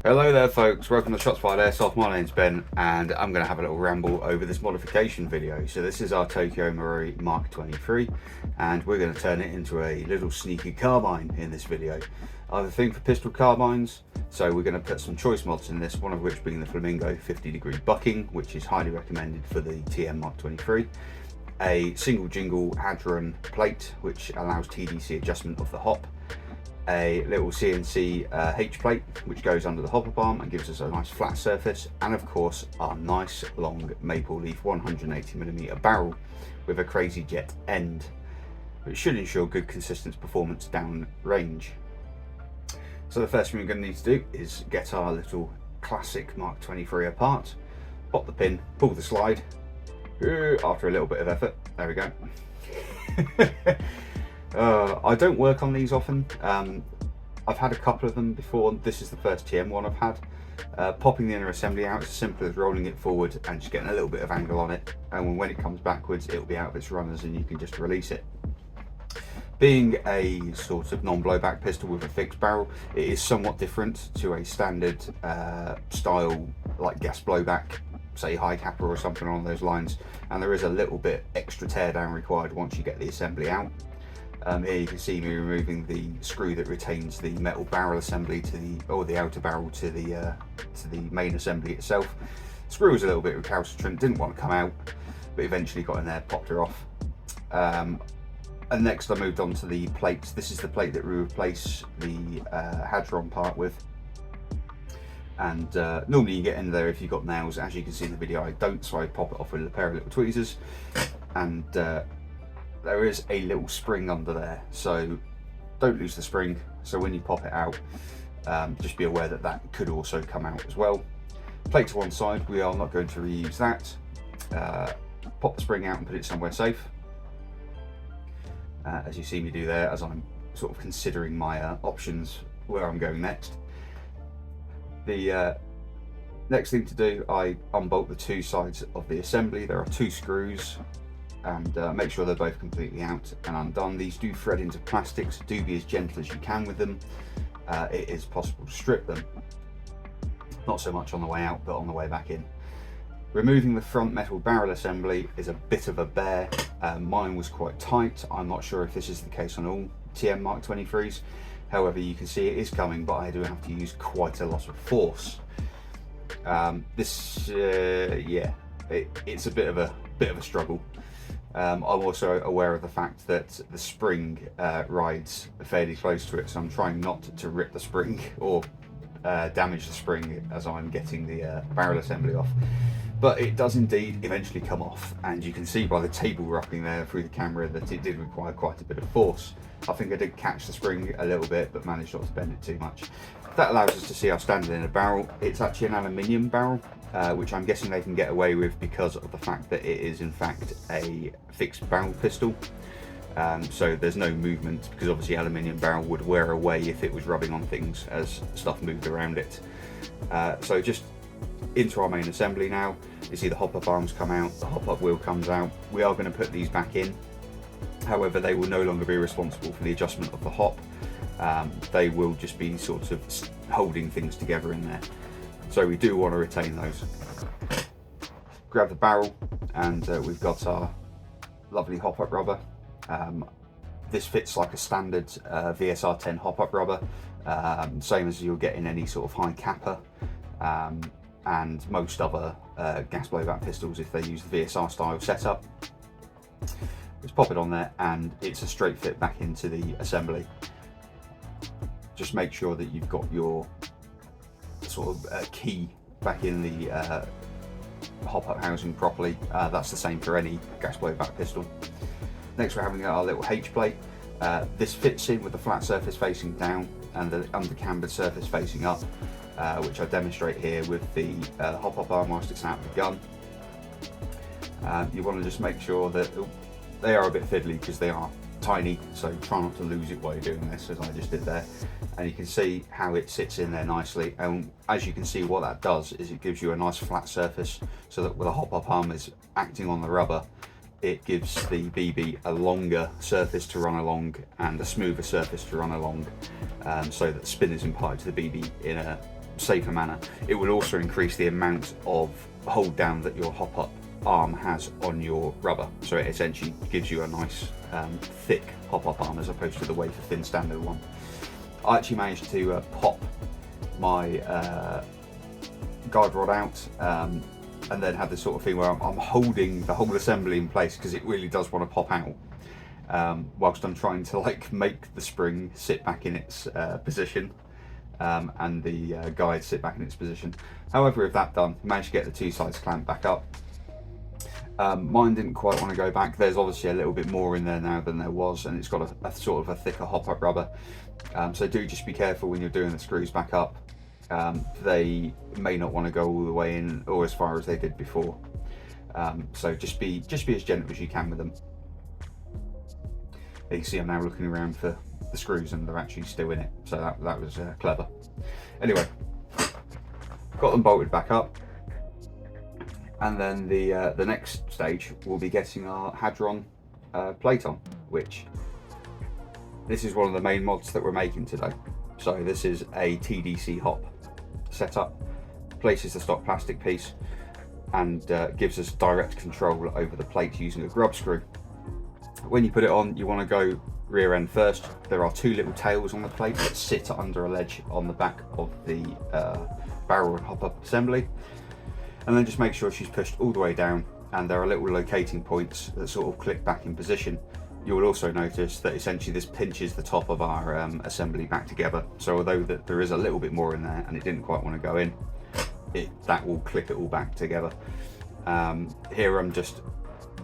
Hello there folks, welcome to Shots Fired Airsoft. My name's Ben and I'm going to have a little ramble over this modification video. So this is our Tokyo Marui MK23 and we're going to turn it into a little sneaky carbine in this video. I have a thing for pistol carbines, so we're going to put some choice mods in this, one of which being the Flamingo 50-degree bucking, which is highly recommended for the TM MK23. A single jingle hadron plate which allows TDC adjustment of the hop. A little CNC H plate which goes under the hopper arm and gives us a nice flat surface, and of course our nice long maple leaf 180mm barrel with a crazy jet end, which should ensure good consistent performance down range. So the first thing we're going to need to do is get our little classic Mark 23 apart, pop the pin, pull the slide, after a little bit of effort, there we go. I don't work on these often. I've had a couple of them before. This is the first TM one I've had. Popping the inner assembly out is as simple as rolling it forward and just getting a little bit of angle on it, and when it comes backwards it'll be out of its runners and you can just release it. Being a sort of non-blowback pistol with a fixed barrel, it is somewhat different to a standard style like gas blowback, say high capper or something along those lines, and there is a little bit extra teardown required once you get the assembly out. Here you can see me removing the screw that retains the metal barrel assembly to the outer barrel to the main assembly itself. The screw was a little bit recalcitrant, didn't want to come out, but eventually got in there, popped her off. And next I moved on to the plates. This is the plate that we replace the hadron part with. And normally you get in there if you've got nails. As you can see in the video, I don't, so I pop it off with a pair of little tweezers. And there is a little spring under there, so don't lose the spring. So when you pop it out, just be aware that that could also come out as well. Plate to one side, we are not going to reuse that. Pop the spring out and put it somewhere safe. As you see me do there, as I'm sort of considering my options where I'm going next. The next thing to do, I unbolt the two sides of the assembly. There are two screws, and make sure they're both completely out and undone. These do thread into plastic, so do be as gentle as you can with them. It is possible to strip them, not so much on the way out but on the way back in. Removing the front metal barrel assembly is a bit of a bear. Mine was quite tight. I'm not sure if this is the case on all TM MK23s. However, you can see it is coming, but I do have to use quite a lot of force. It's a bit of a struggle. I'm also aware of the fact that the spring rides fairly close to it, so I'm trying not to rip the spring or damage the spring as I'm getting the barrel assembly off. But it does indeed eventually come off, and you can see by the table rocking there through the camera that it did require quite a bit of force. I think I did catch the spring a little bit, but managed not to bend it too much. That allows us to see our standard in a barrel. It's actually an aluminium barrel, which I'm guessing they can get away with because of the fact that it is in fact a fixed barrel pistol. So there's no movement, because obviously aluminium barrel would wear away if it was rubbing on things as stuff moved around it. So just into our main assembly now. You see the hop-up arms come out, the hop-up wheel comes out. We are going to put these back in. However, they will no longer be responsible for the adjustment of the hop. They will just be sort of holding things together in there. So we do want to retain those. Grab the barrel, and we've got our lovely hop-up rubber. This fits like a standard VSR 10 hop-up rubber, same as you'll get in any sort of high capper. And most other gas blowback pistols if they use the VSR style setup. Just pop it on there and it's a straight fit back into the assembly. Just make sure that you've got your sort of key back in the hop-up housing properly. That's the same for any gas blowback pistol. Next we're having our little H plate. This fits in with the flat surface facing down and the undercambered surface facing up. Which I demonstrate here with the hop-up arm whilst it's out of the gun. You want to just make sure that they are a bit fiddly because they are tiny, so try not to lose it while you're doing this, as I just did there. And you can see how it sits in there nicely, and as you can see, what that does is it gives you a nice flat surface, so that with a hop-up arm is acting on the rubber, it gives the BB a longer surface to run along and a smoother surface to run along, so that spin is imparted to the BB in a safer manner. It will also increase the amount of hold down that your hop up arm has on your rubber, so it essentially gives you a nice thick hop up arm as opposed to the wafer thin standard one. I actually managed to pop my guide rod out, and then have this sort of thing where I'm holding the whole assembly in place because it really does want to pop out, whilst I'm trying to like make the spring sit back in its position, and the guide sit back in its position. However, with that done, managed to get the two sides clamped back up. Mine didn't quite want to go back. There's obviously a little bit more in there now than there was, and it's got a sort of a thicker hop-up rubber. So do just be careful when you're doing the screws back up. They may not want to go all the way in or as far as they did before. So just be as gentle as you can with them. You can see I'm now looking around for the screws and they're actually still in it. So that was clever. Anyway, got them bolted back up. And then the next stage will be getting our Hadron plate on, which this is one of the main mods that we're making today. So this is a TDC hop setup, places the stock plastic piece and gives us direct control over the plate using a grub screw. When you put it on, you want to go rear end first. There are two little tails on the plate that sit under a ledge on the back of the barrel and hop up assembly. And then just make sure she's pushed all the way down, and there are little locating points that sort of click back in position. You will also notice that essentially this pinches the top of our assembly back together. So although that there is a little bit more in there and it didn't quite want to go in, that will clip it all back together. Here I'm just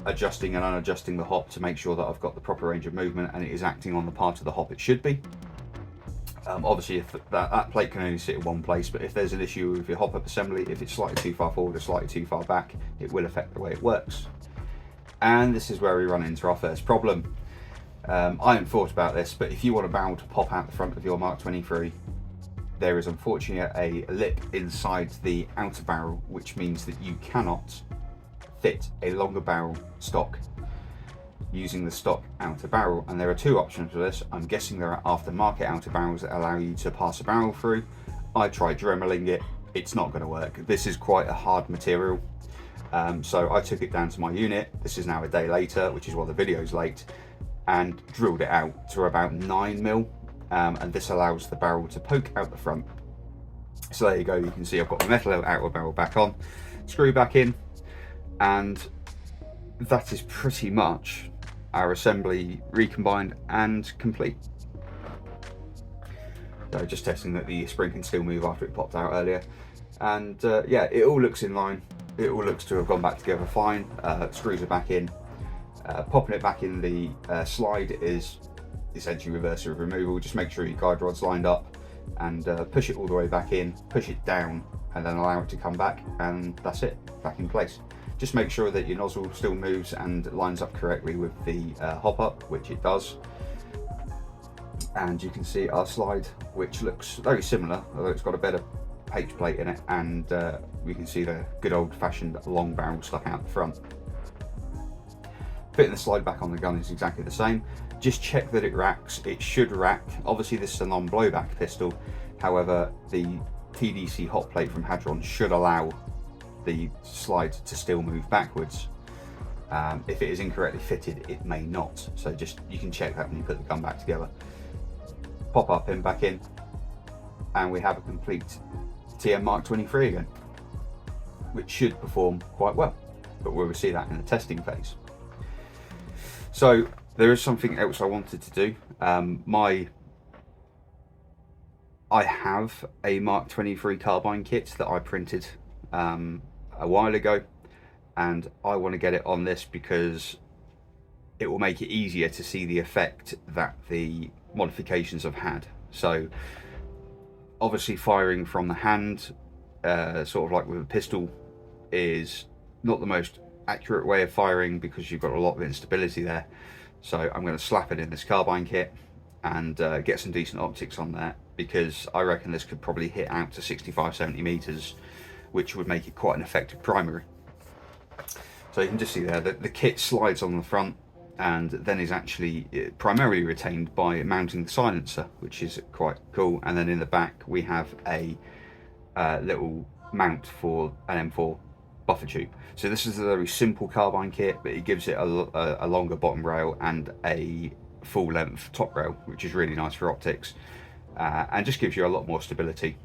adjusting and unadjusting the hop to make sure that I've got the proper range of movement and it is acting on the part of the hop it should be. Obviously, if that plate can only sit in one place, but if there's an issue with your hop-up assembly, if it's slightly too far forward or slightly too far back, it will affect the way it works. And this is where we run into our first problem. I hadn't thought about this, but if you want a barrel to pop out the front of your Mark 23, there is unfortunately a lip inside the outer barrel, which means that you cannot fit a longer barrel stock using the stock outer barrel. And there are two options for this. I'm guessing there are aftermarket outer barrels that allow you to pass a barrel through. I tried Dremeling it, it's not going to work. This is quite a hard material. So I took it down to my unit. This is now a day later, which is why the video's late, and drilled it out to about 9mm, and this allows the barrel to poke out the front. So there you go, you can see I've got the metal outer barrel back on, screw back in, and that is pretty much our assembly recombined and complete. So just testing that the spring can still move after it popped out earlier, and yeah, it all looks in line. It all looks to have gone back together fine. Screws are back in. Popping it back in the slide is essentially reversive removal. Just make sure your guide rod's lined up and push it all the way back in, push it down, and then allow it to come back, and that's it, back in place. Just make sure that your nozzle still moves and lines up correctly with the hop up, which it does. And you can see our slide, which looks very similar, although it's got a better H plate in it, and we can see the good old-fashioned long barrel stuck out the front. Fitting the slide back on the gun is exactly the same. Just check that it racks. It should rack. Obviously this is a non-blowback pistol, however the TDC hot plate from Hadron should allow the slide to still move backwards. If it is incorrectly fitted, it may not, so just you can check that when you put the gun back together. Pop our pin back in, and we have a complete TM MK23 again, which should perform quite well, but we'll see that in the testing phase. So there is something else I wanted to do. I have a MK23 Carbine kit that I printed a while ago, and I want to get it on this because it will make it easier to see the effect that the modifications have had. So obviously firing from the hand, sort of like with a pistol, is not the most accurate way of firing because you've got a lot of instability there. So I'm going to slap it in this carbine kit and get some decent optics on there, because I reckon this could probably hit out to 65-70 meters, which would make it quite an effective primary. So you can just see there that the kit slides on the front and then is actually primarily retained by mounting the silencer, which is quite cool. And then in the back we have a little mount for an M4 buffer tube. So this is a very simple carbine kit, but it gives it a longer bottom rail and a full length top rail, which is really nice for optics, and just gives you a lot more stability.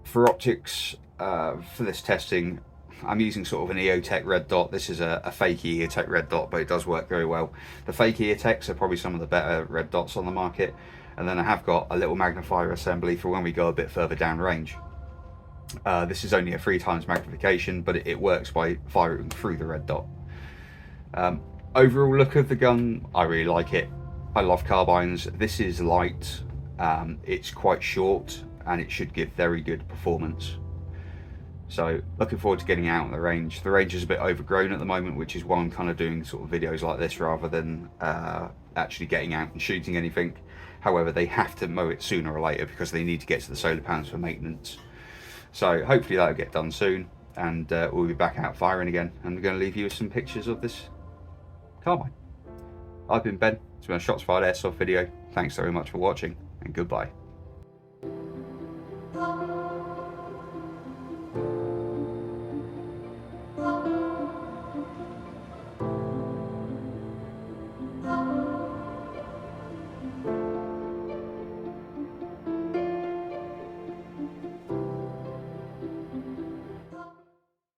For optics, for this testing, I'm using sort of an EOTech red dot. This is a fake EOTech red dot, but it does work very well. The fake EOTechs are probably some of the better red dots on the market. And then I have got a little magnifier assembly for when we go a bit further down range. This is only a 3x magnification, but it works by firing through the red dot. Overall look of the gun, I really like it. I love carbines. This is light, it's quite short, and it should give very good performance. So looking forward to getting out on the range. The range is a bit overgrown at the moment, which is why I'm kind of doing sort of videos like this rather than actually getting out and shooting anything. However, they have to mow it sooner or later because they need to get to the solar panels for maintenance. So hopefully that'll get done soon, and we'll be back out firing again. And I'm going to leave you with some pictures of this carbine. I've been Ben. It's been a Shots Fired Airsoft video. Thanks very much for watching, and goodbye.